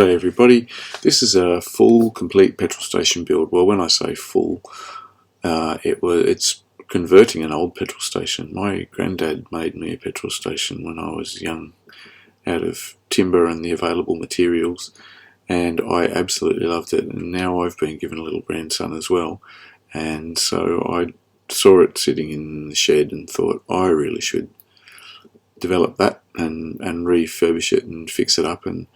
Hey everybody, this is a full, complete petrol station build. Well, when I say full, it's converting an old petrol station. My granddad made me a petrol station when I was young out of timber and the available materials, and I absolutely loved it. And now I've been given a little grandson as well, and so I saw it sitting in the shed and thought I really should develop that and refurbish it and fix it up. And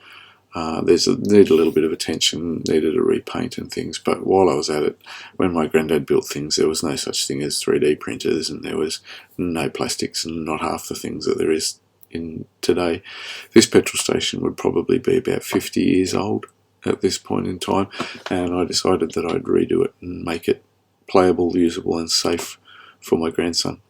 needed a little bit of attention, needed a repaint and things. But while I was at it, when my granddad built things, there was no such thing as 3D printers, and there was no plastics and not half the things that there is in today. This petrol station would probably be about 50 years old at this point in time, and I decided that I'd redo it and make it playable, usable and safe for my grandson.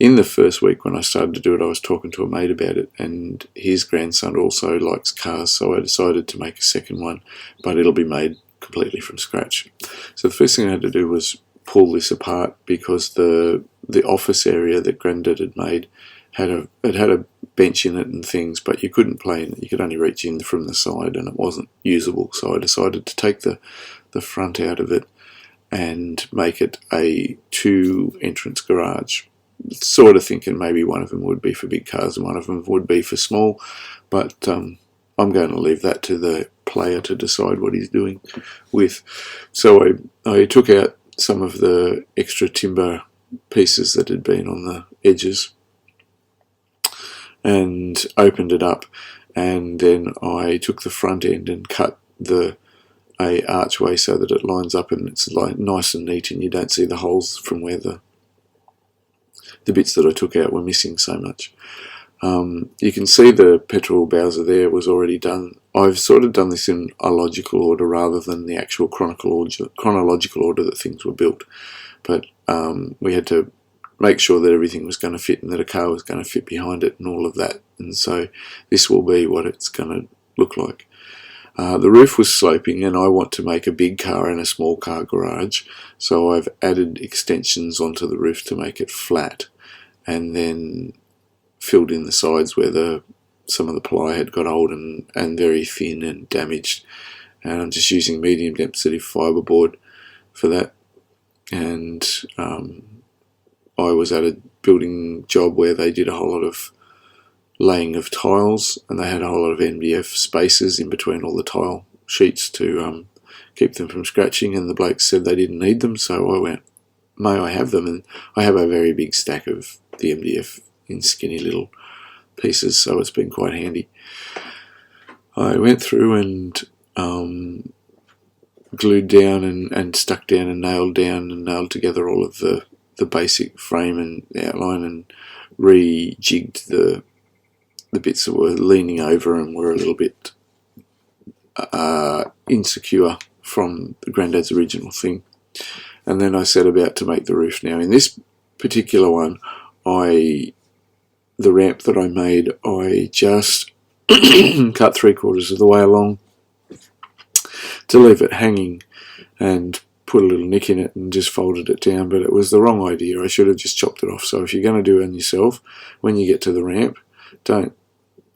In the first week when I started to do it, I was talking to a mate about it, and his grandson also likes cars, so I decided to make a second one, but it'll be made completely from scratch. So the first thing I had to do was pull this apart, because the office area that Granddad had made had a bench in it and things, but you couldn't play in it. You could only reach in from the side, and it wasn't usable. So I decided to take the front out of it and make it a 2-entrance garage. Sort of thinking maybe one of them would be for big cars and one of them would be for small, but I'm going to leave that to the player to decide what he's doing with. So I took out some of the extra timber pieces that had been on the edges and opened it up, and then I took the front end and cut a archway so that it lines up and it's like nice and neat, and you don't see the holes from where the bits that I took out were missing so much. You can see the petrol Bowser there was already done. I've sort of done this in a logical order rather than the actual chronological order that things were built, but we had to make sure that everything was going to fit and that a car was going to fit behind it and all of that, and so this will be what it's going to look like. The roof was sloping, and I want to make a big car and a small car garage, so I've added extensions onto the roof to make it flat, and then filled in the sides where some of the ply had got old and very thin and damaged, and I'm just using medium density fiberboard for that. And I was at a building job where they did a whole lot of laying of tiles, and they had a whole lot of MDF spaces in between all the tile sheets to keep them from scratching, and the blokes said they didn't need them, so I went, may I have them? And I have a very big stack of the MDF in skinny little pieces, so it's been quite handy. I went through and glued down and stuck down and nailed together all of the basic frame and outline, and rejigged the bits that were leaning over and were a little bit insecure from the Granddad's original thing. And then I set about to make the roof. Now in this particular one, the ramp that I made, I just cut 3/4 of the way along to leave it hanging and put a little nick in it and just folded it down, but it was the wrong idea. I should have just chopped it off. So if you're going to do it yourself, when you get to the ramp, don't.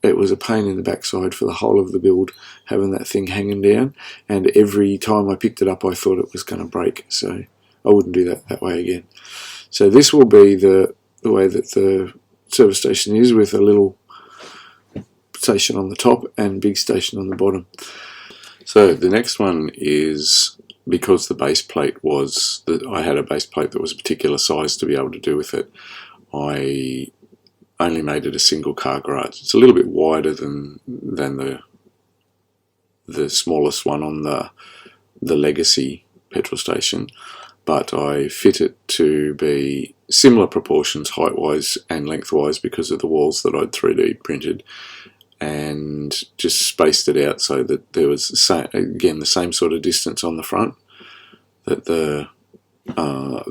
It was a pain in the backside for the whole of the build, having that thing hanging down, and every time I picked it up I thought it was going to break, so I wouldn't do that way again. So this will be the way that the service station is, with a little station on the top and big station on the bottom. So the next one is, because the base plate was, I had a base plate that was a particular size to be able to do with it, I only made it a single car garage. It's a little bit wider than the smallest one on the legacy petrol station, but I fit it to be similar proportions height-wise and lengthwise because of the walls that I'd 3D printed, and just spaced it out so that there was the same sort of distance on the front, that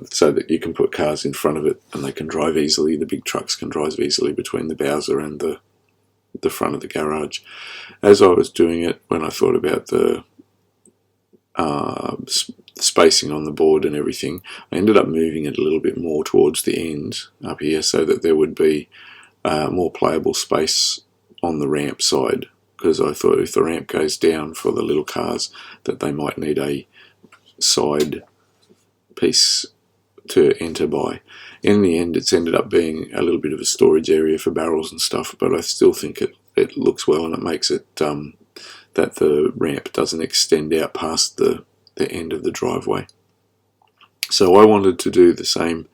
so that you can put cars in front of it and they can drive easily. The big trucks can drive easily between the Bowser and the front of the garage. As I was doing it, when I thought about the spacing on the board and everything, I ended up moving it a little bit more towards the end up here so that there would be more playable space on the ramp side because I thought if the ramp goes down for the little cars that they might need a side piece to enter by. In the end, it's ended up being a little bit of a storage area for barrels and stuff, but I still think it looks well, and it makes it that the ramp doesn't extend out past the end of the driveway. So I wanted to do the same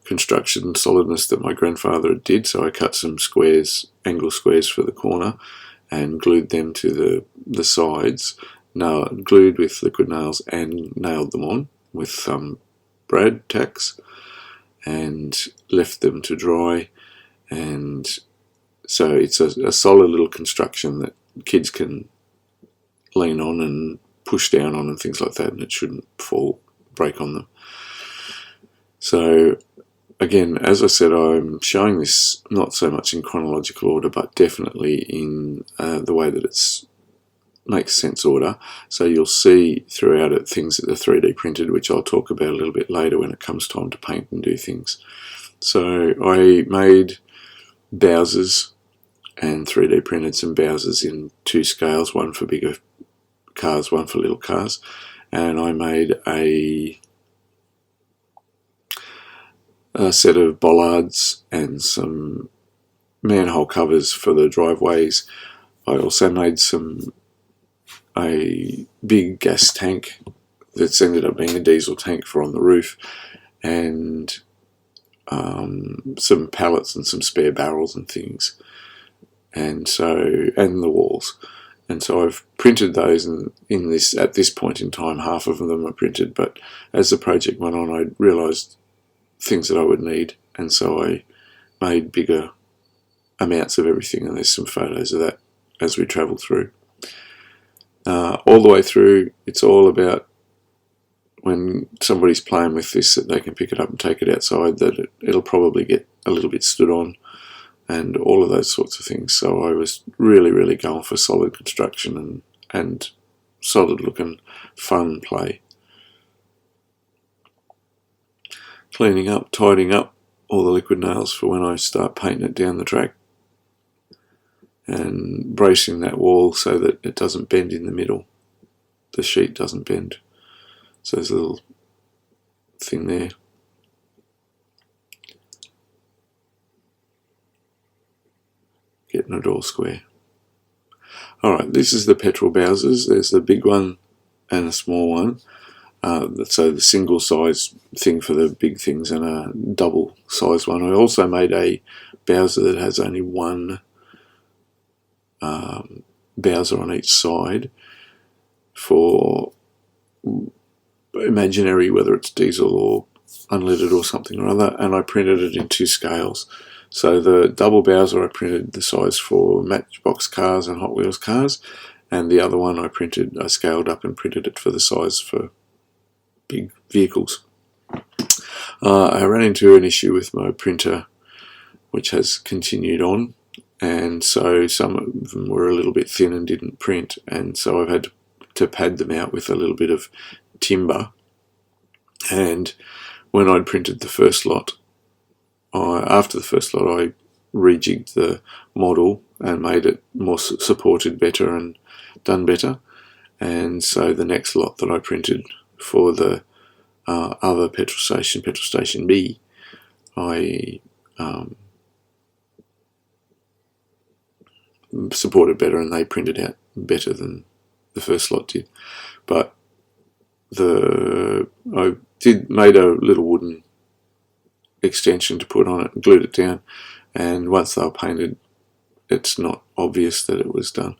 construction solidness that my grandfather did, so I cut some squares, angle squares for the corner, and glued them to the sides, glued with liquid nails, and nailed them on with brad tacks, and left them to dry. And so it's a solid little construction that kids can lean on and push down on and things like that, and it shouldn't break on them. So again, as I said, I'm showing this not so much in chronological order, but definitely in the way that it's makes sense order. So you'll see throughout it things that are 3D printed, which I'll talk about a little bit later when it comes time to paint and do things. So I made Bowsers and 3D printed some Bowsers in 2 scales, one for bigger cars, one for little cars, and I made a set of bollards and some manhole covers for the driveways. I also made a big gas tank that's ended up being a diesel tank for on the roof, and some pallets and some spare barrels and things, and the walls. And so I've printed those, and at this point in time, half of them are printed, but as the project went on, I realised things that I would need, and so I made bigger amounts of everything, and there's some photos of that as we travelled through. All the way through, it's all about when somebody's playing with this that they can pick it up and take it outside, that it'll probably get a little bit stood on, and all of those sorts of things. So I was really, really going for solid construction and solid looking fun play. Cleaning up, tidying up all the liquid nails for when I start painting it down the track, and bracing that wall so that it doesn't bend in the middle. The sheet doesn't bend. So there's a little thing there. Getting it all square. Alright, this is the petrol Bowsers. There's the big one and a small one. So the single size thing for the big things and a double size one. I also made a Bowser that has only one Bowser on each side for imaginary, whether it's diesel or unleaded or something or other, and I printed it in 2 scales. So the double Bowser, I printed the size for Matchbox cars and Hot Wheels cars, and the other one I scaled up and printed it for the size for big vehicles. I ran into an issue with my printer, which has continued on, and so some of them were a little bit thin and didn't print, and so I've had to pad them out with a little bit of timber. And when I'd printed the first lot, after the first lot, I rejigged the model and made it more supported better and done better. And so the next lot that I printed for the other petrol station B, I supported better, and they printed out better than the first lot did. But I made a little wooden extension to put on it and glued it down, and once they were painted, it's not obvious that it was done.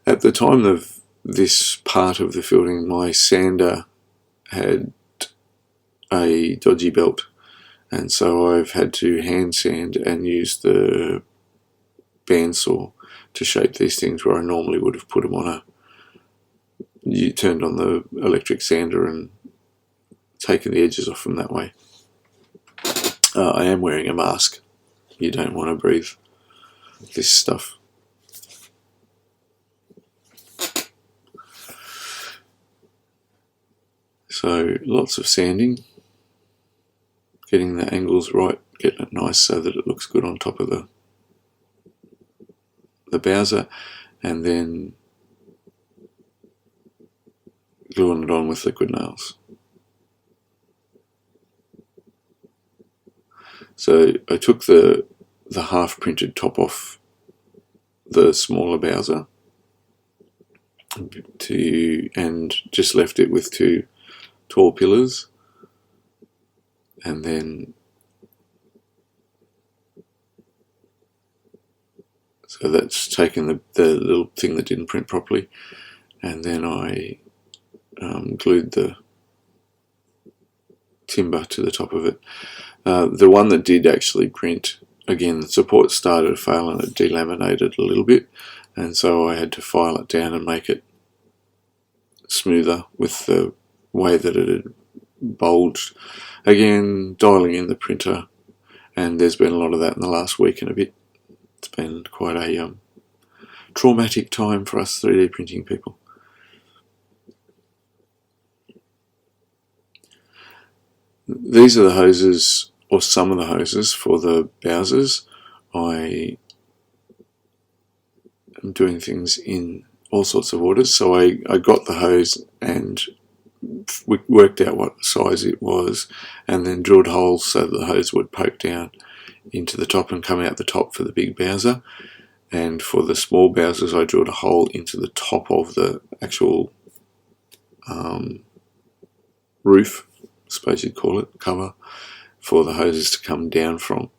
At the time of this part of the fielding, my sander had a dodgy belt, and so I've had to hand sand and use the bandsaw to shape these things where I normally would have put them on you turned on the electric sander and taken the edges off them that way. I am wearing a mask. You don't want to breathe this stuff. So lots of sanding, getting the angles right, getting it nice so that it looks good on top of the Bowser, and then gluing it on with liquid nails. So I took the half printed top off the smaller Bowser and just left it with 2 tall pillars, and then so that's taken the little thing that didn't print properly, and then I glued the timber to the top of it. The one that did actually print, again, the support started to fail and it delaminated a little bit, and so I had to file it down and make it smoother with the way that it had bulged. Again, dialing in the printer, and there's been a lot of that in the last week and a bit. It's been quite a traumatic time for us 3D printing people. These are the hoses, or some of the hoses, for the Bowsers. I am doing things in all sorts of orders. So I got the hose and we worked out what size it was, and then drilled holes so that the hose would poke down into the top and come out the top for the big Bowser. And for the small Bowsers, I drilled a hole into the top of the actual roof, I suppose you'd call it, cover, for the hoses to come down from.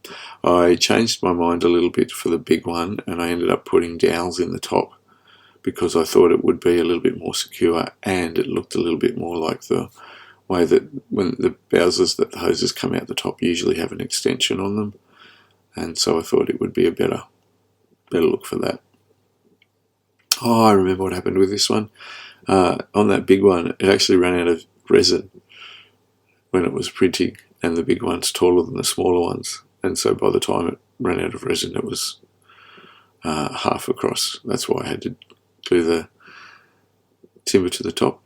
I changed my mind a little bit for the big one, and I ended up putting dowels in the top because I thought it would be a little bit more secure, and it looked a little bit more like the way that when the Bowsers, that the hoses come out the top usually have an extension on them, and so I thought it would be a better look for that. Oh, I remember what happened with this one. On that big one, it actually ran out of resin when it was printing, and the big one's taller than the smaller ones, and so by the time it ran out of resin, it was half across. That's why I had to glue the timber to the top.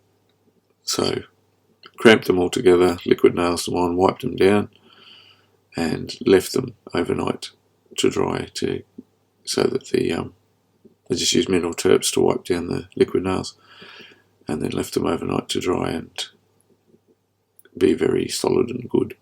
So cramped them all together, liquid nails them on, wiped them down, and left them overnight to dry, so that I just used mineral terps to wipe down the liquid nails, and then left them overnight to dry and be very solid and good.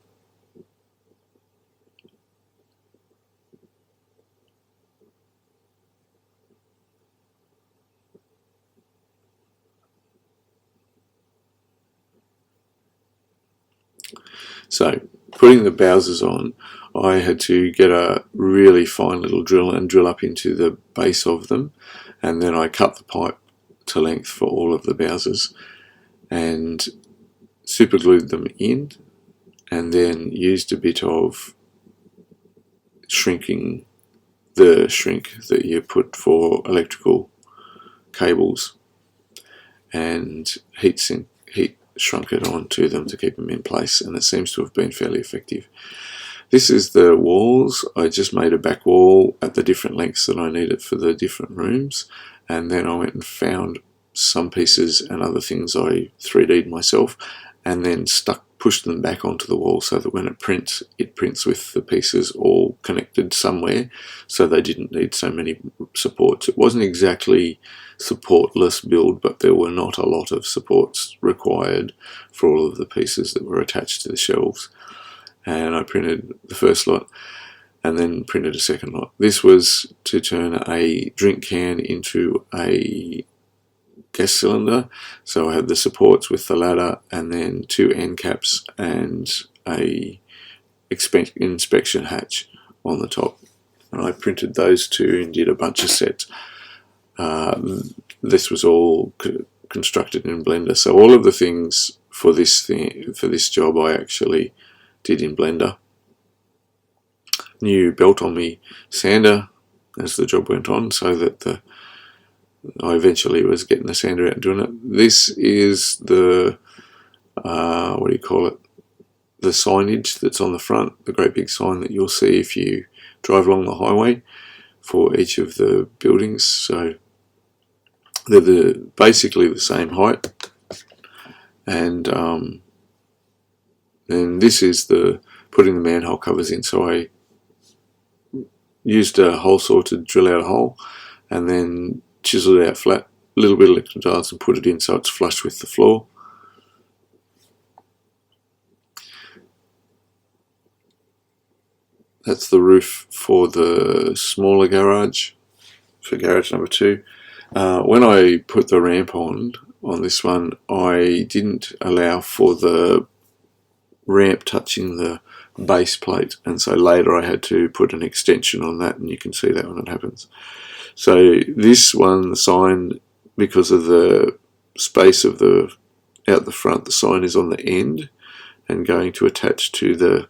So putting the Bowsers on, I had to get a really fine little drill and drill up into the base of them, and then I cut the pipe to length for all of the Bowsers and super glued them in, and then used a bit of shrinking, the shrink that you put for electrical cables, and heat shrunk it onto them to keep them in place, and it seems to have been fairly effective. This is the walls. I just made a back wall at the different lengths that I needed for the different rooms, and then I went and found some pieces and other things I 3D'd myself, and then pushed them back onto the wall so that when it prints with the pieces all connected somewhere, so they didn't need so many supports. It wasn't exactly supportless build, but there were not a lot of supports required for all of the pieces that were attached to the shelves. And I printed the first lot and then printed a second lot. This was to turn a drink can into a gas cylinder, so I had the supports with the ladder and then 2 end caps and a inspection hatch on the top, and I printed those 2 and did a bunch of sets. This was all constructed in Blender, so all of the things for this job I actually did in Blender. New belt on me sander as the job went on, so that I eventually was getting the sander out and doing it. This is the what do you call it? The signage that's on the front, the great big sign that you'll see if you drive along the highway for each of the buildings. So they're basically the same height, and then this is the putting the manhole covers in. So I used a hole saw to drill out a hole, and then chiseled it out flat, a little bit of liquid tiles, and put it in so it's flush with the floor. That's the roof for the smaller garage, for garage number 2. When I put the ramp on this one, I didn't allow for the ramp touching the base plate, and so later I had to put an extension on that, and you can see that when it happens. So this one, the sign, because of the space of the out the front, the sign is on the end and going to attach to the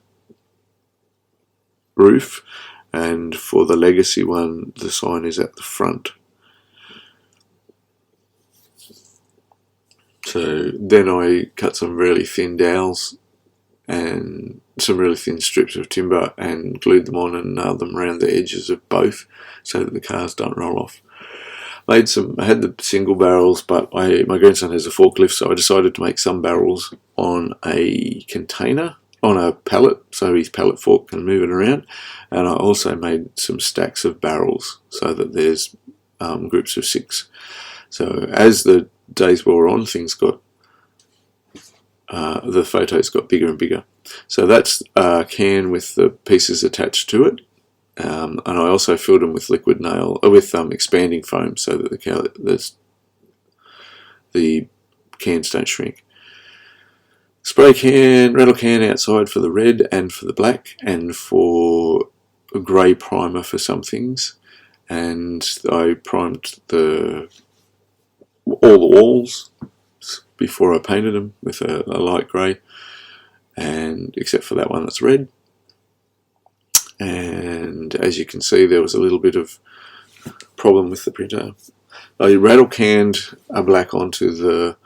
roof, and for the legacy one the sign is at the front. So then I cut some really thin dowels and some really thin strips of timber and glued them on and nailed them around the edges of both so that the cars don't roll off. I had the single barrels, but my grandson has a forklift, so I decided to make some barrels on a container, on a pallet, so his pallet fork can move it around. And I also made some stacks of barrels so that there's groups of 6. So as the days wore on, things got the photos got bigger and bigger. So that's a can with the pieces attached to it. And I also filled them with liquid nail, with expanding foam, so that the cans don't shrink. Spray can, rattle can outside for the red and for the black, and for a grey primer for some things. And I primed all the walls before I painted them with a light grey, and except for that one that's red. And as you can see, there was a little bit of problem with the printer. I rattle canned a black onto the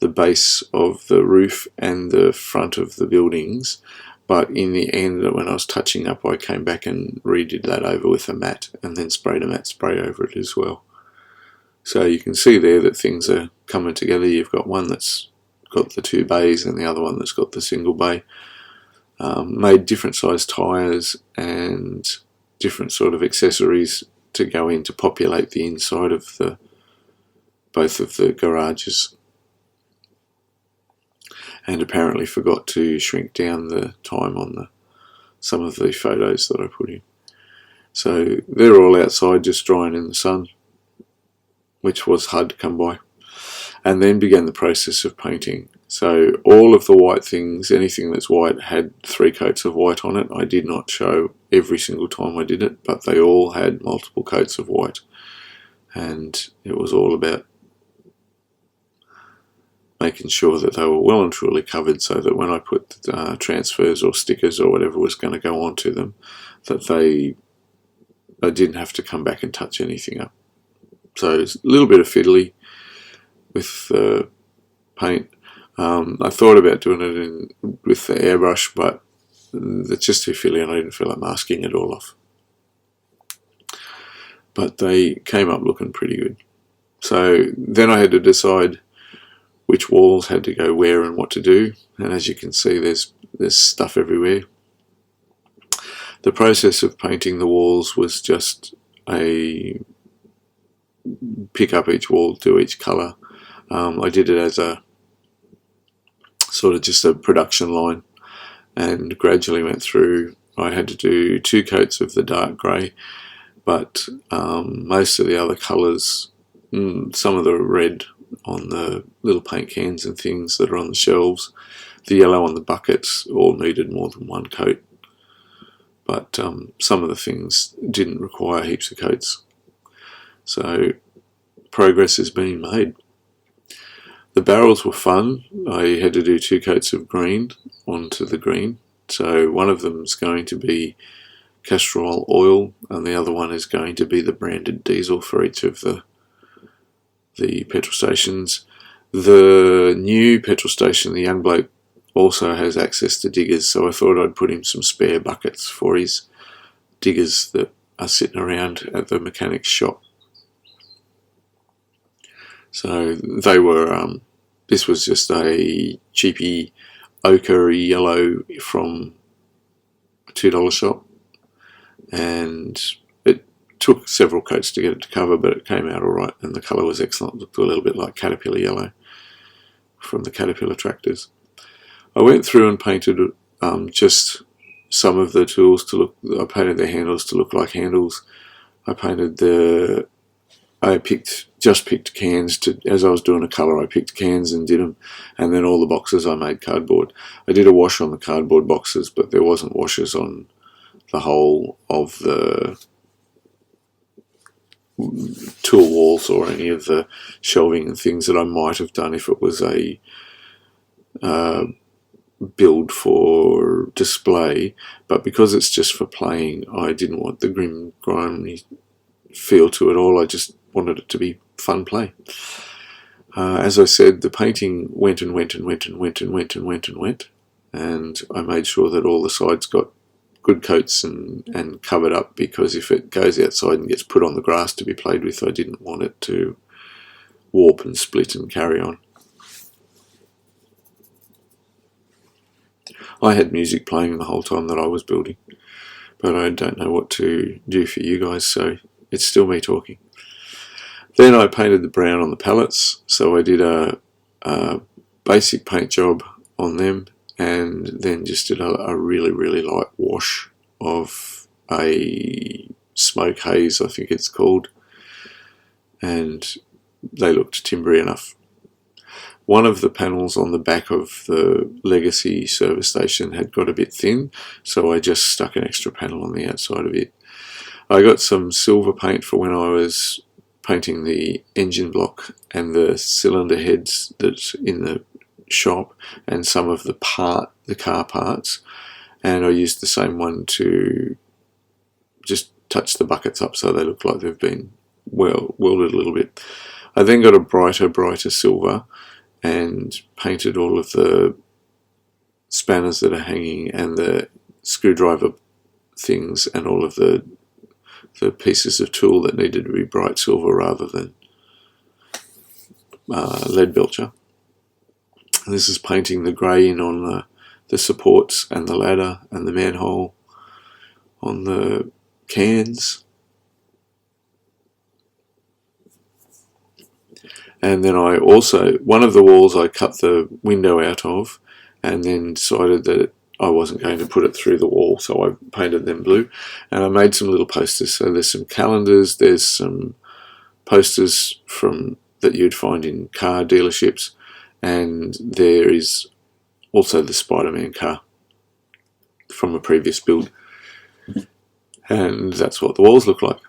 base of the roof and the front of the buildings, but in the end, when I was touching up, I came back and redid that over with a matte, and then sprayed a matte spray over it as well. So you can see there that things are coming together. You've got one that's got the 2 bays and the other one that's got the single bay. Made different size tyres and different sort of accessories to go in to populate the inside of both of the garages, and apparently forgot to shrink down the time on some of the photos that I put in. So they're all outside just drying in the sun, which was hard to come by, and then began the process of painting. So all of the white things, anything that's white, had 3 coats of white on it. I did not show every single time I did it, but they all had multiple coats of white, and it was all about making sure that they were well and truly covered, so that when I put transfers or stickers or whatever was going to go onto them, that I didn't have to come back and touch anything up. So it's a little bit of fiddly with the paint. I thought about doing it with the airbrush, but it's just too fiddly and I didn't feel like masking it all off. But they came up looking pretty good. So then I had to decide which walls had to go where and what to do, and as you can see, there's stuff everywhere. The process of painting the walls was just a pick up each wall, do each colour. I did it as a sort of just a production line, and gradually went through. I had to do 2 coats of the dark grey, but most of the other colours, some of the red on the little paint cans and things that are on the shelves, the yellow on the buckets, all needed more than 1 coat. But some of the things didn't require heaps of coats. So progress is being made. The barrels were fun. I had to do 2 coats of green onto the green. So one of them is going to be castor oil, and the other one is going to be the branded diesel for each of the petrol stations. The new petrol station, the young bloke, also has access to diggers, so I thought I'd put him some spare buckets for his diggers that are sitting around at the mechanic's shop. So they were, this was just a cheapy ochre yellow from a $2 shop, and took several coats to get it to cover, but it came out alright, and the colour was excellent. It looked a little bit like Caterpillar yellow from the Caterpillar tractors. I went through and painted just some of the tools to look. I painted the handles to look like handles. I painted just picked cans to, as I was doing a colour, I picked cans and did them, and then all the boxes I made cardboard. I did a wash on the cardboard boxes, but there wasn't washes on the whole of the tool walls or any of the shelving and things that I might have done if it was a build for display. But because it's just for playing, I didn't want the grim, grimy feel to it all. I just wanted it to be fun play. As I said, the painting went and went and went and went and went and went and went, and I made sure that all the sides got good coats and covered up, because if it goes outside and gets put on the grass to be played with, I didn't want it to warp and split and carry on. I had music playing the whole time that I was building, but I don't know what to do for you guys, so it's still me talking. Then I painted the brown on the pallets, so I did a basic paint job on them, and then just did a really, really light wash of a smoke haze, I think it's called, and they looked timbery enough. One of the panels on the back of the Legacy service station had got a bit thin, so I just stuck an extra panel on the outside of it. I got some silver paint for when I was painting the engine block and the cylinder heads that's in the shop, and some of the car parts, and I used the same one to just touch the buckets up so they look like they've been welded a little bit. I then got a brighter silver and painted all of the spanners that are hanging and the screwdriver things and all of the pieces of tool that needed to be bright silver rather than lead belcher. And this is painting the grey in on the supports and the ladder and the manhole on the cans. And then I also, one of the walls I cut the window out of, and then decided that I wasn't going to put it through the wall, so I painted them blue. And I made some little posters. So there's some calendars, there's some posters that you'd find in car dealerships, and there is also the Spider-Man car from a previous build. And that's what the walls look like.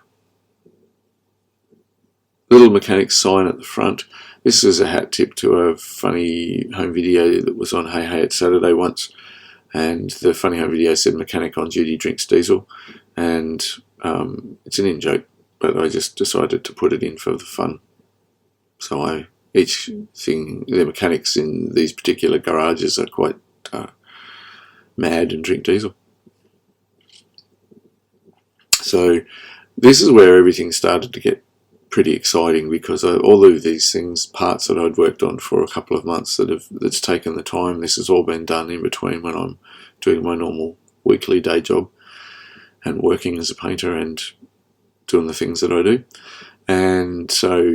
Little mechanic's sign at the front. This is a hat tip to a funny home video that was on Hey Hey It's Saturday once, and the funny home video said mechanic on duty drinks diesel, and it's an in-joke, but I just decided to put it in for the fun. So the mechanics in these particular garages are quite mad and drink diesel. So this is where everything started to get pretty exciting, because all of these parts that I'd worked on for a couple of months that's taken the time, this has all been done in between when I'm doing my normal weekly day job and working as a painter and doing the things that I do. And so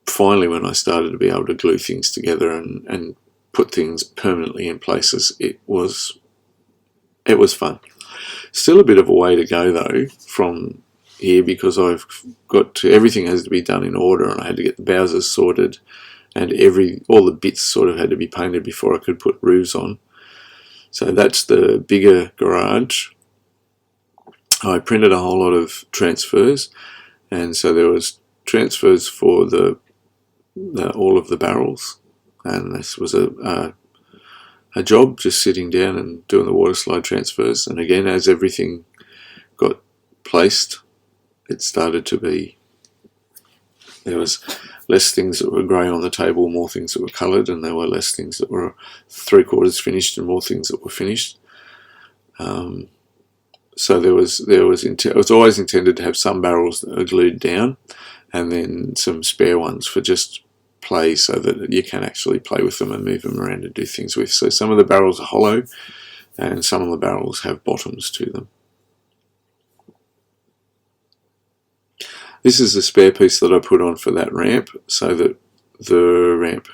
finally, when I started to be able to glue things together and put things permanently in places, it was fun. Still a bit of a way to go though from here, because everything has to be done in order, and I had to get the Bowsers sorted, and all the bits sort of had to be painted before I could put roofs on. So that's the bigger garage. I printed a whole lot of transfers, and so there was transfers for all of the barrels, and this was a job just sitting down and doing the water slide transfers. And again, as everything got placed, it started to be, there was less things that were grey on the table, more things that were coloured, and there were less things that were 3/4 finished and more things that were finished. So it was always intended to have some barrels that are glued down, and then some spare ones for just play, so that you can actually play with them and move them around and do things with. So some of the barrels are hollow, and some of the barrels have bottoms to them. This is the spare piece that I put on for that ramp, so that the ramp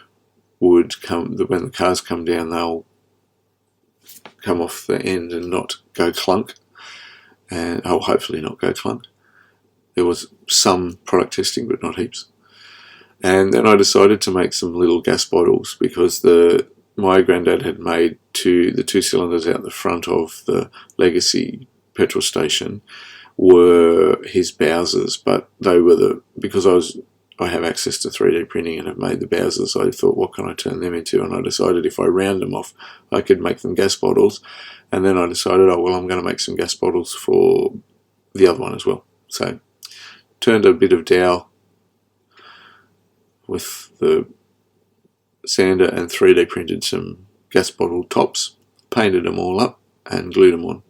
would come, when the cars come down, they'll come off the end and not go clunk, and hopefully not go clunk. There was some product testing, but not heaps. And then I decided to make some little gas bottles, because my granddad had made the two cylinders out the front of the legacy petrol station were his Bowsers, but they were because I have access to 3D printing and have made the Bowsers. I thought, what can I turn them into? And I decided if I round them off, I could make them gas bottles. And then I decided, oh well, I'm going to make some gas bottles for the other one as well. So turned a bit of dowel with the sander and 3D printed some gas bottle tops, painted them all up and glued them on,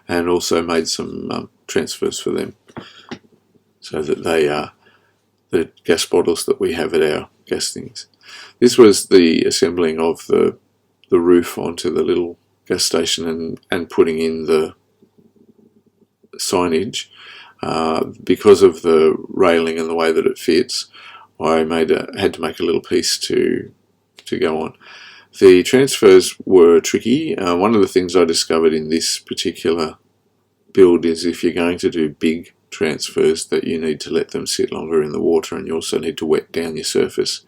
and also made some transfers for them, so that they are the gas bottles that we have at our gas things. This was the assembling of the roof onto the little gas station and putting in the signage. Because of the railing and the way that it fits, I had to make a little piece to go on. The transfers were tricky. One of the things I discovered in this particular build is if you're going to do big transfers, that you need to let them sit longer in the water, and you also need to wet down your surface.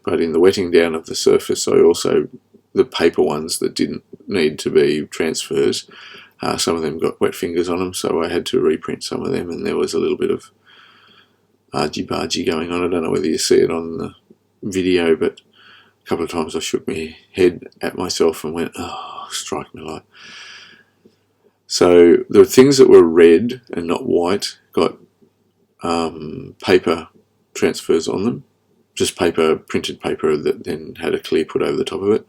But in the wetting down of the surface, the paper ones that didn't need to be transfers, some of them got wet fingers on them, so I had to reprint some of them, and there was a little bit of argy-bargy going on. I don't know whether you see it on the video, but a couple of times I shook my head at myself and went, oh, strike me light. So the things that were red and not white got paper transfers on them, just printed paper that then had a clear put over the top of it,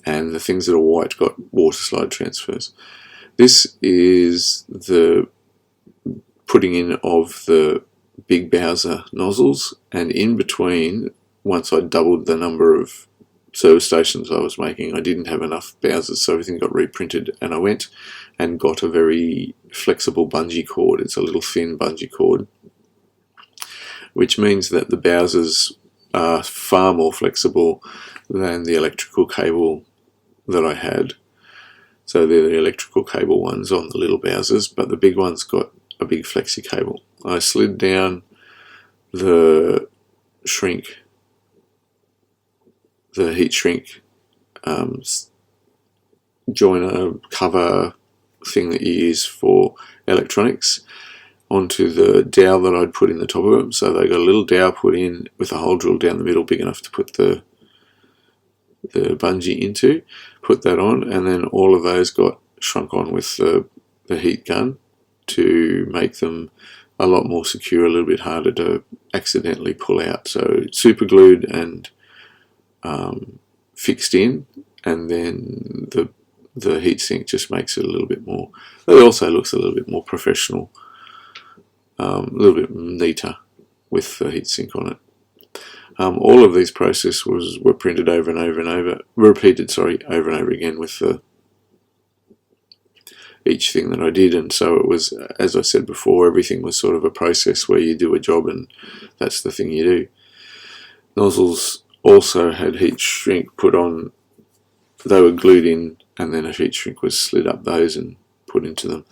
and the things that are white got water slide transfers. This is the putting in of the big Bowser nozzles, and in between, once I doubled the number of service stations I was making, I didn't have enough Bowsers, so everything got reprinted, and I went and got a very flexible bungee cord. It's a little thin bungee cord, which means that the Bowsers are far more flexible than the electrical cable that I had. So they're the electrical cable ones on the little Bowsers, but the big one's got a big flexi cable. I slid down the heat shrink joiner cover thing that you use for electronics onto the dowel that I'd put in the top of them. So they got a little dowel put in with a hole drilled down the middle big enough to put the bungee into, put that on, and then all of those got shrunk on with the heat gun to make them a lot more secure, a little bit harder to accidentally pull out. So super glued and fixed in, and then the heatsink just makes it a little bit more, it also looks a little bit more professional, a little bit neater with the heatsink on it. All of these processes were printed over and over and over, repeated over and over again with each thing that I did. And so it was, as I said before, everything was sort of a process where you do a job and that's the thing you do. Nozzles also had heat shrink put on, they were glued in, and then a heat shrink was slid up those and put into them.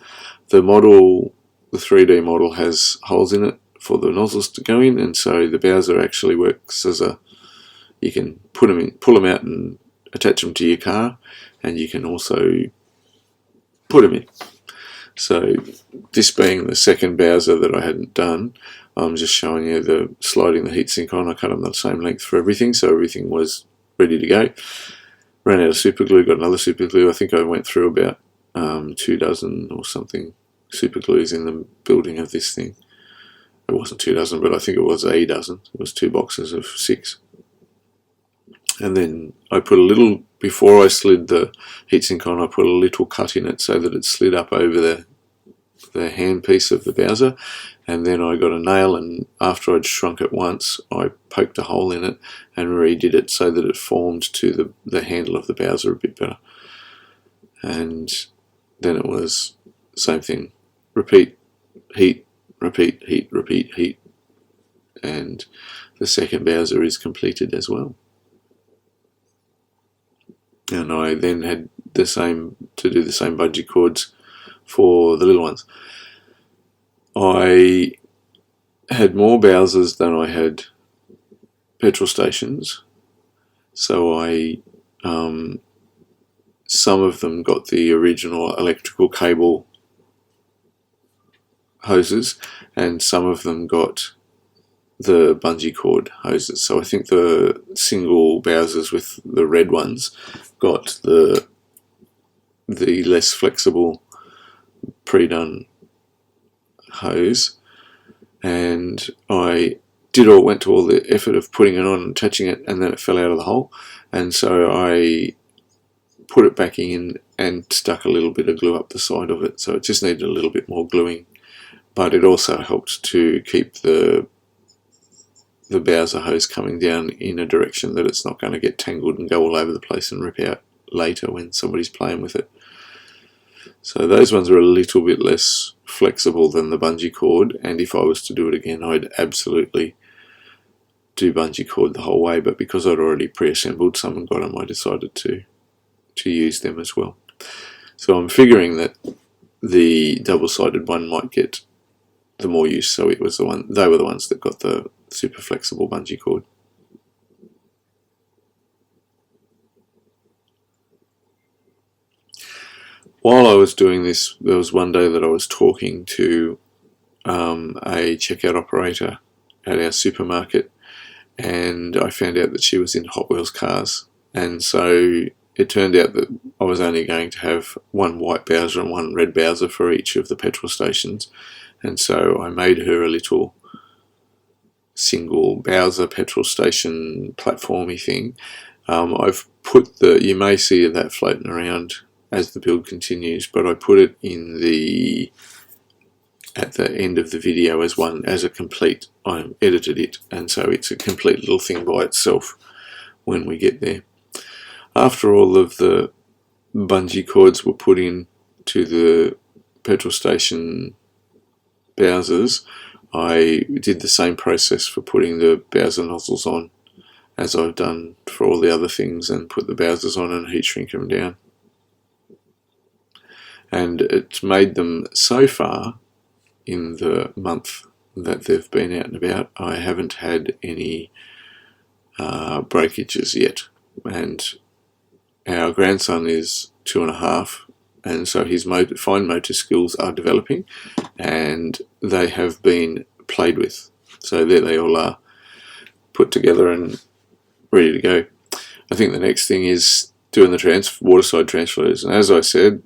The 3D model has holes in it for the nozzles to go in, and so the Bowser actually works as you can pull them out and attach them to your car, and you can also put them in. So this being the second Bowser that I hadn't done, I'm just showing you sliding the heatsink on. I cut them the same length for everything, so everything was ready to go. Ran out of super glue, got another super glue. I think I went through about 2 dozen or something super glues in the building of this thing. It wasn't 2 dozen, but I think it was a dozen. It was 2 boxes of 6. And then I put a little, before I slid the heatsink on, I put a little cut in it so that it slid up over the hand piece of the Bowser. And then I got a nail, and after I'd shrunk it once, I poked a hole in it and redid it so that it formed to the handle of the Bowser a bit better. And then it was same thing. Repeat, heat, repeat, heat, repeat, heat, and the second Bowser is completed as well. And I then had the same to do the same bungee cords for the little ones. I had more Bowsers than I had petrol stations, so some of them got the original electrical cable hoses, and some of them got the bungee cord hoses. So I think the single Bowsers with the red ones got the less flexible pre-done hose, and I went to all the effort of putting it on and attaching it, and then it fell out of the hole, and so I put it back in and stuck a little bit of glue up the side of it, so it just needed a little bit more gluing, but it also helped to keep the Bowser hose coming down in a direction that it's not going to get tangled and go all over the place and rip out later when somebody's playing with it. So those ones are a little bit less flexible than the bungee cord, and if I was to do it again, I'd absolutely do bungee cord the whole way, but because I'd already pre-assembled some and got them, I decided to use them as well. So I'm figuring that the double-sided one might get the more use, so they were the ones that got the super flexible bungee cord. While I was doing this, there was one day that I was talking to a checkout operator at our supermarket, and I found out that she was in Hot Wheels cars, and so it turned out that I was only going to have one white Bowser and one red Bowser for each of the petrol stations, and so I made her a little single Bowser petrol station platformy thing. I've put you may see that floating around as the build continues, but I put it in at the end of the video as a complete. I edited it, and so it's a complete little thing by itself when we get there. After all of the bungee cords were put in to the petrol station Bowsers, I did the same process for putting the Bowser nozzles on as I've done for all the other things, and put the Bowsers on and heat shrink them down. And it's made them, so far in the month that they've been out and about, I haven't had any breakages yet. And our grandson is 2.5, and so his fine motor skills are developing, and they have been played with. So there they all are, put together and ready to go. I think the next thing is doing the waterside transfers, and as I said,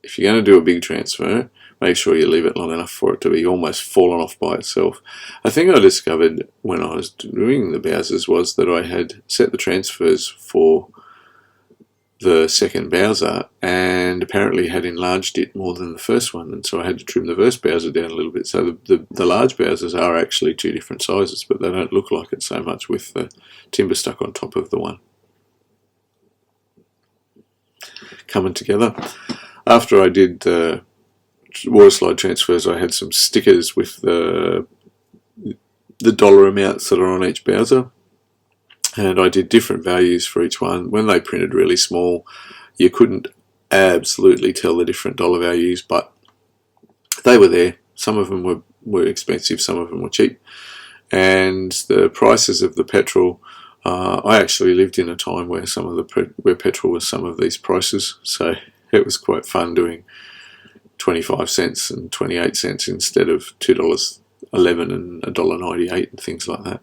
if you're going to do a big transfer, make sure you leave it long enough for it to be almost fallen off by itself. I think I discovered when I was doing the Bowsers was that I had set the transfers for the second Bowser and apparently had enlarged it more than the first one, and so I had to trim the first Bowser down a little bit. So the large Bowsers are actually two different sizes, but they don't look like it so much with the timber stuck on top of the one. Coming together. After I did the water slide transfers, I had some stickers with the dollar amounts that are on each Bowser, and I did different values for each one. When they printed really small, you couldn't absolutely tell the different dollar values, but they were there. Some of them were expensive, some of them were cheap, and the prices of the petrol, I actually lived in a time where where petrol was some of these prices, so it was quite fun doing 25 cents and 28 cents instead of $2.11 and $1.98 and things like that.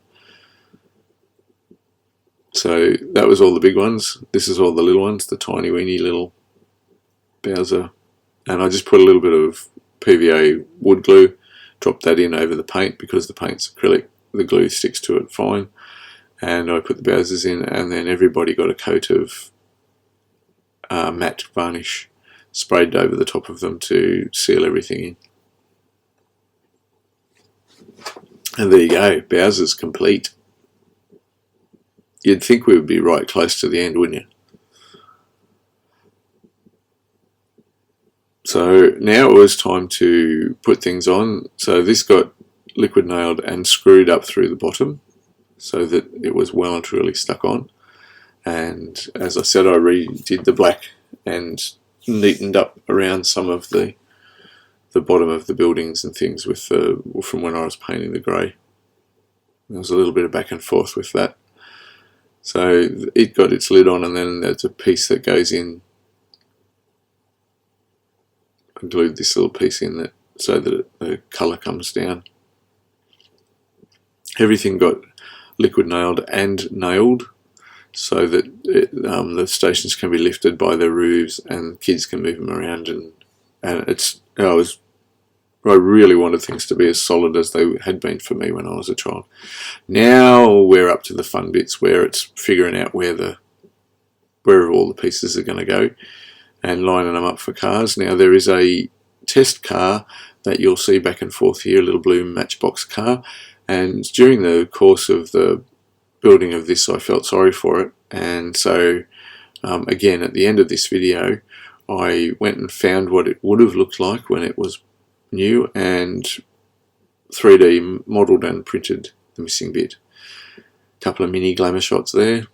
So that was all the big ones. This is all the little ones, the tiny weeny little Bowser. And I just put a little bit of PVA wood glue, dropped that in over the paint because the paint's acrylic, the glue sticks to it fine. And I put the Bowsers in, and then everybody got a coat of matte varnish sprayed over the top of them to seal everything in. And there you go, Bowser's complete. You'd think we would be right close to the end, wouldn't you? So now it was time to put things on. So this got liquid nailed and screwed up through the bottom so that it was well and truly stuck on. And as I said, I redid the black and neatened up around some of the bottom of the buildings and things with from when I was painting the grey. There was a little bit of back and forth with that. So it got its lid on, and then there's a piece that goes in. I glued this little piece in that so that the colour comes down. Everything got liquid nailed and nailed so that the stations can be lifted by their roofs and kids can move them around, and it's I really wanted things to be as solid as they had been for me when I was a child. Now we're up to the fun bits where it's figuring out where all the pieces are going to go and lining them up for cars. Now there is a test car that you'll see back and forth here, a little blue Matchbox car, and during the course of the building of this I felt sorry for it, and so again at the end of this video I went and found what it would have looked like when it was new and 3D modelled and printed the missing bit. A couple of mini glamour shots there.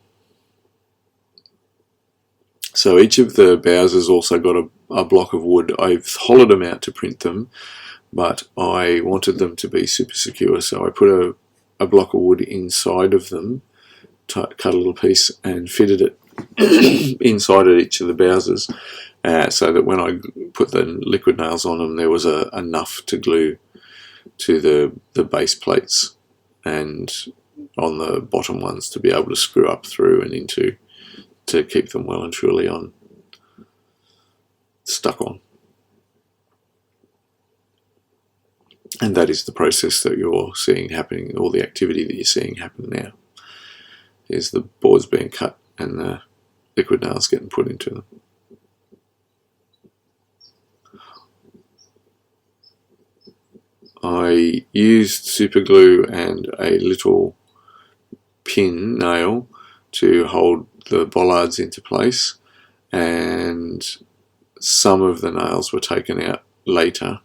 So each of the bows has also got a block of wood. I've hollowed them out to print them, but I wanted them to be super secure, so I put a block of wood inside of them, cut a little piece and fitted it inside of each of the bowsers, so that when I put the liquid nails on them there was enough to glue to the base plates and on the bottom ones to be able to screw up through and into to keep them well and truly stuck on. And that is the process that you're seeing happening, or the activity that you're seeing happen now. Is the boards being cut and the liquid nails getting put into them. I used super glue and a little pin nail to hold the bollards into place, and some of the nails were taken out later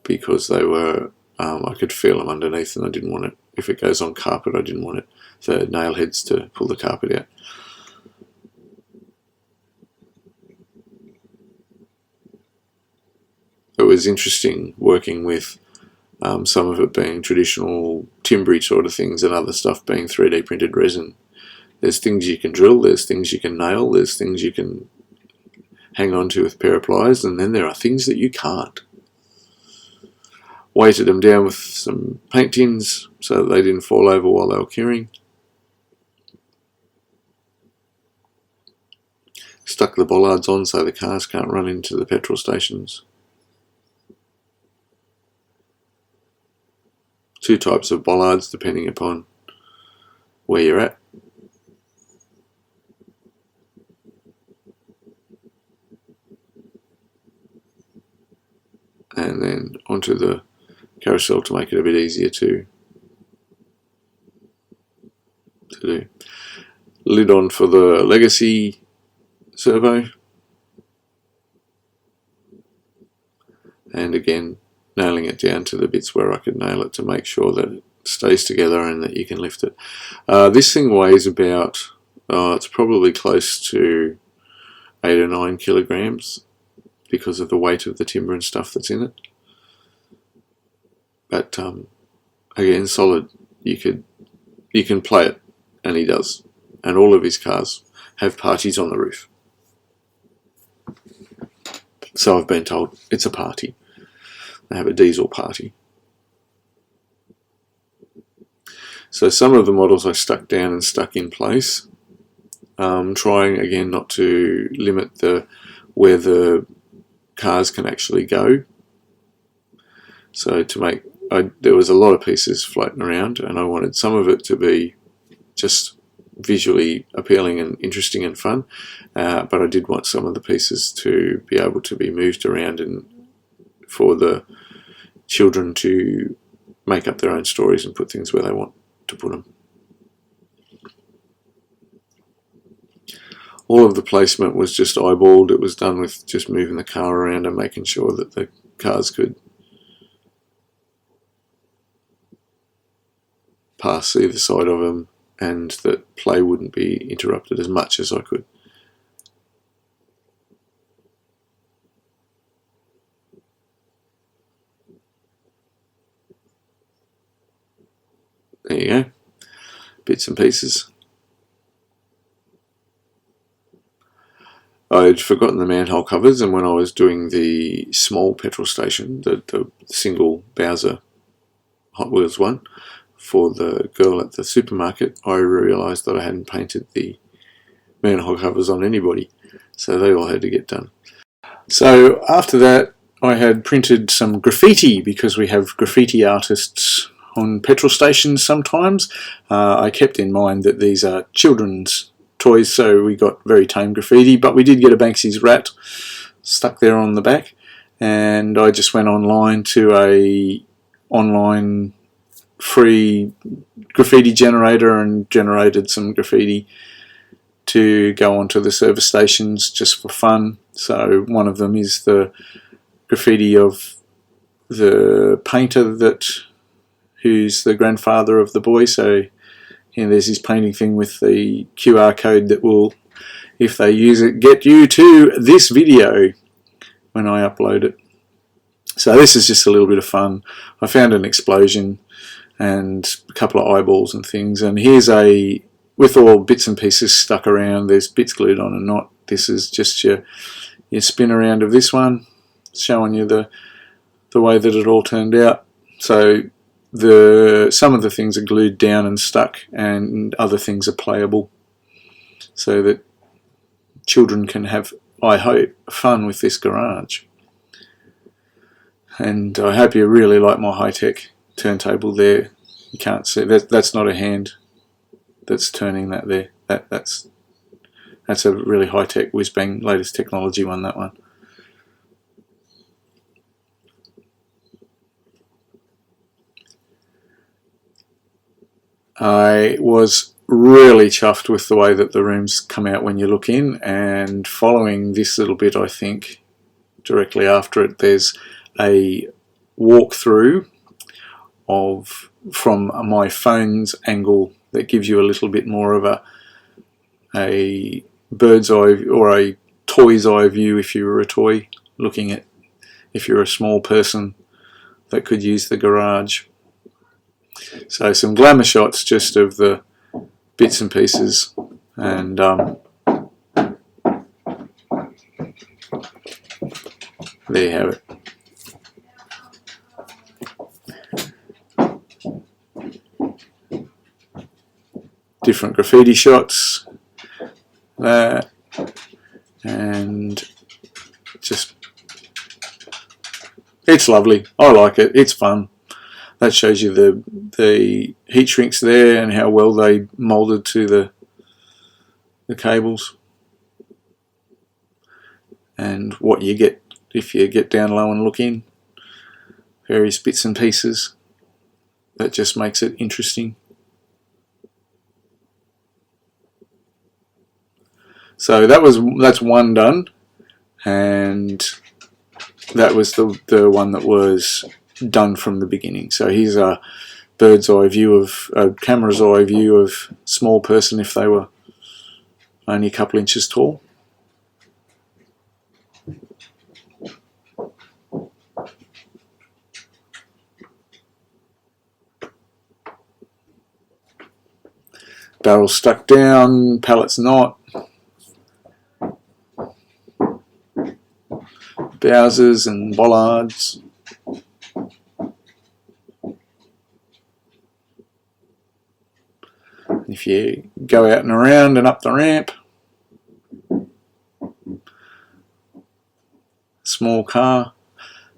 because they were I could feel them underneath, and I didn't want it, if it goes on carpet, I didn't want the nail heads to pull the carpet out. It was interesting working with some of it being traditional timbry sort of things and other stuff being 3D printed resin. There's things you can drill, there's things you can nail, there's things you can hang on to with a pair of pliers, and then there are things that you can't. Weighted them down with some paint tins so that they didn't fall over while they were curing. Stuck the bollards on so the cars can't run into the petrol stations. Two types of bollards depending upon where you're at. And then onto the carousel to make it a bit easier to do. Lid on for the legacy servo, and again nailing it down to the bits where I could nail it to make sure that it stays together and that you can lift it. This thing weighs about, it's probably close to 8 or 9 kilograms because of the weight of the timber and stuff that's in it. But again, solid. You can play it, and he does. And all of his cars have parties on the roof. So I've been told it's a party. They have a diesel party. So some of the models I stuck down and stuck in place, trying again not to limit where the cars can actually go. So to make, there was a lot of pieces floating around, and I wanted some of it to be just visually appealing and interesting and fun, but I did want some of the pieces to be able to be moved around and for the children to make up their own stories and put things where they want to put them. All of the placement was just eyeballed. It was done with just moving the car around and making sure that the cars could glass either side of them, and that play wouldn't be interrupted as much as I could. There you go, bits and pieces. I'd forgotten the manhole covers, and when I was doing the small petrol station, the single Bowser Hot Wheels one, for the girl at the supermarket, I realised that I hadn't painted the manhole covers on anybody, so they all had to get done. So after that, I had printed some graffiti, because we have graffiti artists on petrol stations sometimes. I kept in mind that these are children's toys, so we got very tame graffiti, but we did get a Banksy's rat stuck there on the back, and I just went online to a online free graffiti generator and generated some graffiti to go onto the service stations just for fun. So one of them is the graffiti of the painter who's the grandfather of the boy. So there's his painting thing with the QR code that will, if they use it, get you to this video when I upload it. So this is just a little bit of fun. I found an explosion and a couple of eyeballs and things, and here's with all bits and pieces stuck around, there's bits glued on and not. This is just your spin around of this one, showing you the way that it all turned out. So some of the things are glued down and stuck, and other things are playable, so that children can have, I hope, fun with this garage. And I hope you really like my high-tech turntable there. You can't see that's not a hand that's turning that there. That's a really high-tech whiz-bang latest technology one, that one. I was really chuffed with the way that the rooms come out when you look in, and following this little bit, I think directly after it, there's a walkthrough from my phone's angle that gives you a little bit more of a bird's eye or a toy's eye view if you were a toy, looking at if you're a small person that could use the garage. So some glamour shots just of the bits and pieces, and there you have it. Different graffiti shots, and just, it's lovely. I like it. It's fun. That shows you the heat shrinks there and how well they moulded to the cables, and what you get if you get down low and look in. Various bits and pieces. That just makes it interesting. So that's one done, and that was the one that was done from the beginning. So here's a bird's eye view of a camera's eye view of small person if they were only a couple inches tall. Barrel stuck down, pallets not. Bowsers and bollards. If you go out and around and up the ramp, small car,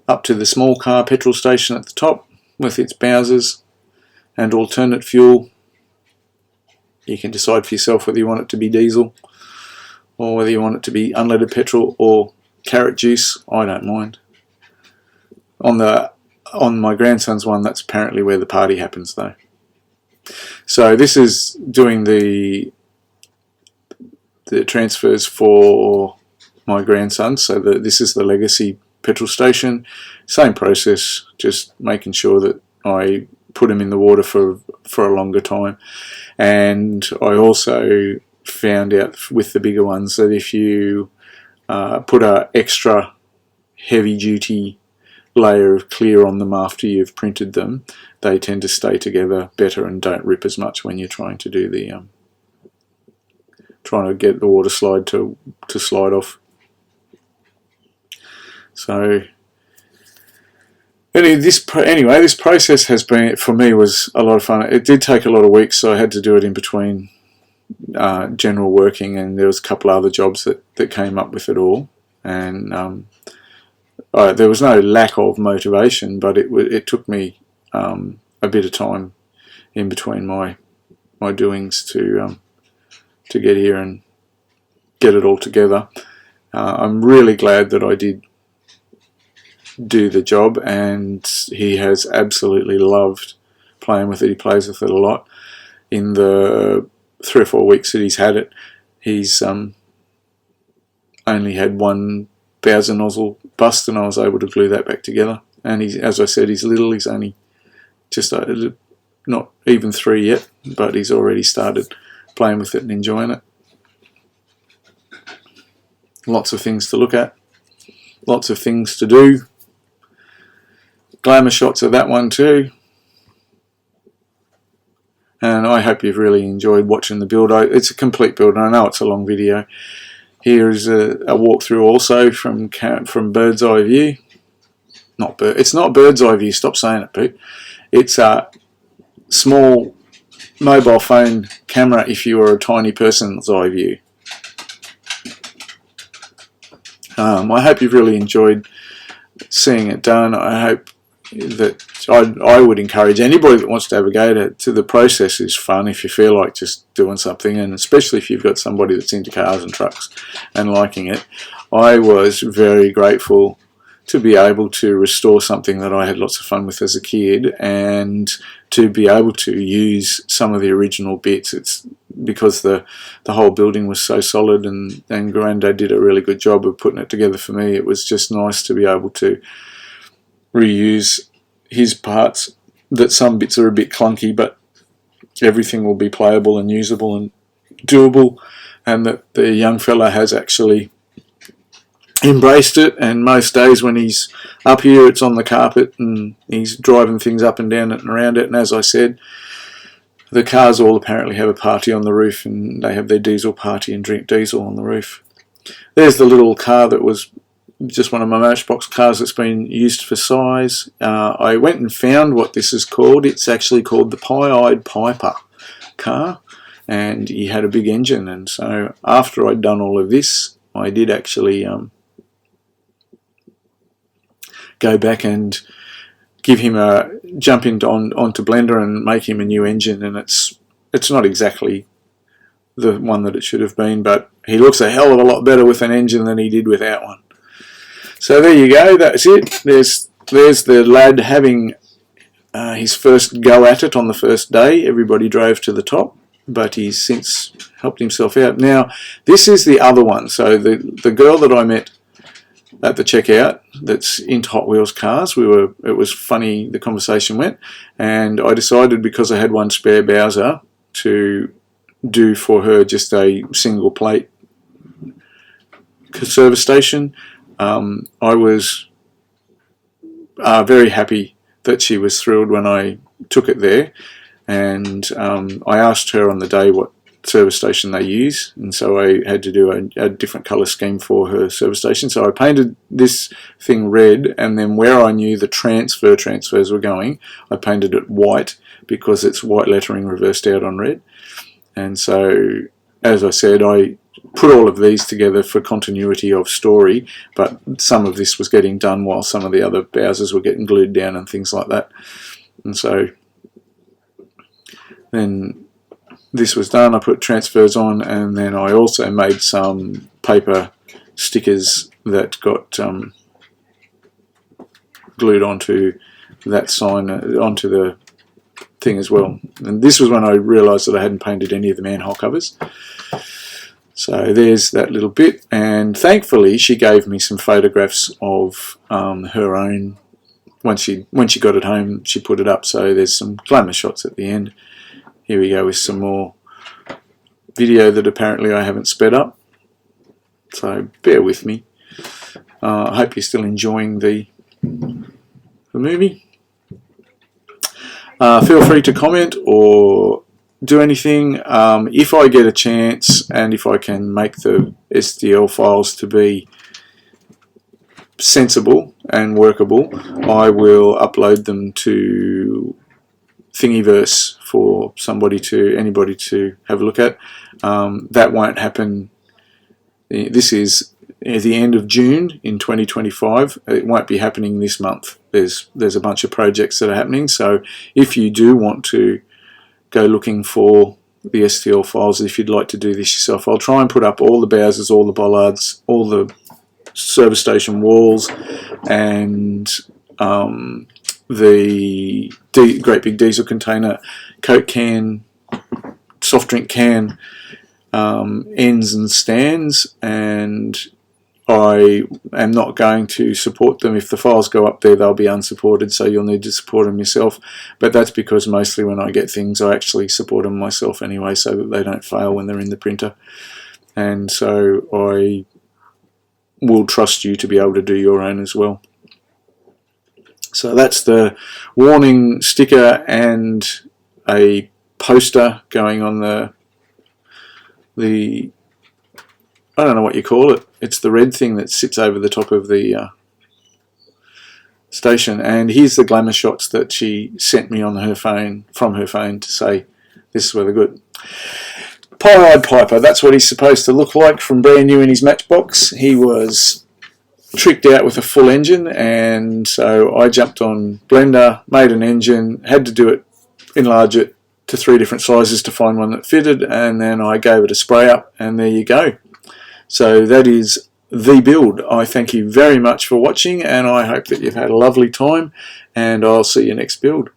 up to the small car petrol station at the top with its Bowsers and alternate fuel. You can decide for yourself whether you want it to be diesel or whether you want it to be unleaded petrol or carrot juice. I don't mind. On my grandson's one, that's apparently where the party happens though. So this is doing the transfers for my grandson. So this is the legacy petrol station. Same process, just making sure that I put them in the water for a longer time. And I also found out with the bigger ones that if you put a extra heavy duty layer of clear on them after you've printed them, they tend to stay together better and don't rip as much when you're trying to do the trying to get the water slide to slide off. So anyway, this process has been, for me, was a lot of fun. It did take a lot of weeks, so I had to do it in between general working, and there was a couple of other jobs that came up with it all. And there was no lack of motivation, but it took me a bit of time in between my doings to get here and get it all together. I'm really glad that I did do the job, and he has absolutely loved playing with it. He plays with it a lot. In the 3 or 4 weeks that he's had it, he's only had one Bowser nozzle bust, and I was able to glue that back together. And he's, as I said, he's little. He's only just not even 3 yet, but he's already started playing with it and enjoying it. Lots of things to look at, lots of things to do. Glamour shots of that one too. And I hope you've really enjoyed watching the build. It's a complete build, and I know it's a long video. Here is a walkthrough also from bird's eye view. It's not bird's eye view, stop saying it, Pete. It's a small mobile phone camera if you were a tiny person's eye view. I hope you've really enjoyed seeing it done. I hope that I would encourage anybody that wants to have a go to the process. Is fun if you feel like just doing something, and especially if you've got somebody that's into cars and trucks and liking it. I was very grateful to be able to restore something that I had lots of fun with as a kid, and to be able to use some of the original bits. It's because the whole building was so solid, and Grandad did a really good job of putting it together for me. It was just nice to be able to reuse his parts, that some bits are a bit clunky, but everything will be playable and usable and doable, and that the young fella has actually embraced it. And most days when he's up here, it's on the carpet and he's driving things up and down it and around it. And as I said, the cars all apparently have a party on the roof, and they have their diesel party and drink diesel on the roof. There's the little car that was just one of my Matchbox cars that's been used for size. I went and found what this is called. It's actually called the Pie-Eyed Piper car, and he had a big engine. And so after I'd done all of this, I did actually go back and give him a jump onto Blender and make him a new engine. And it's not exactly the one that it should have been, but he looks a hell of a lot better with an engine than he did without one. So there you go, that's it. There's the lad having his first go at it on the first day. Everybody drove to the top, but he's since helped himself out. Now, this is the other one. So the girl that I met at the checkout that's into Hot Wheels cars, it was funny, the conversation went, and I decided, because I had one spare Bowser, to do for her just a single plate service station. I was very happy that she was thrilled when I took it there, and I asked her on the day what service station they use, and so I had to do a different colour scheme for her service station. So I painted this thing red, and then where I knew the transfers were going, I painted it white, because it's white lettering reversed out on red. And so, as I said, I put all of these together for continuity of story, but some of this was getting done while some of the other Bowsers were getting glued down and things like that. And so then this was done, I put transfers on, and then I also made some paper stickers that got glued onto that sign, onto the thing as well. And this was when I realised that I hadn't painted any of the manhole covers. So there's that little bit, and thankfully she gave me some photographs of her own when she got it home, she put it up. So there's some glamour shots at the end. Here we go with some more video that apparently I haven't sped up. So bear with me. I hope you're still enjoying the movie. Feel free to comment or do anything. If I get a chance and if I can make the STL files to be sensible and workable, I will upload them to Thingiverse for anybody to have a look at. That won't happen. This is the end of June in 2025. It won't be happening this month. There's a bunch of projects that are happening. So if you do want to go looking for the STL files, if you'd like to do this yourself, I'll try and put up all the bowsers, all the bollards, all the service station walls, and the great big diesel container, Coke can, soft drink can, ends and stands, and I am not going to support them. If the files go up there, they'll be unsupported, so you'll need to support them yourself. But that's because mostly when I get things, I actually support them myself anyway, so that they don't fail when they're in the printer. And so I will trust you to be able to do your own as well. So that's the warning sticker and a poster going on the I don't know what you call it. It's the red thing that sits over the top of the station. And here's the glamour shots that she sent me on her phone, from her phone, to say this is where they're good. Pie-eyed Piper, that's what he's supposed to look like from brand new in his Matchbox. He was tricked out with a full engine, and so I jumped on Blender, made an engine, had to do it, enlarge it to 3 different sizes to find one that fitted, and then I gave it a spray up, and there you go. So that is the build. I thank you very much for watching, and I hope that you've had a lovely time, and I'll see you next build.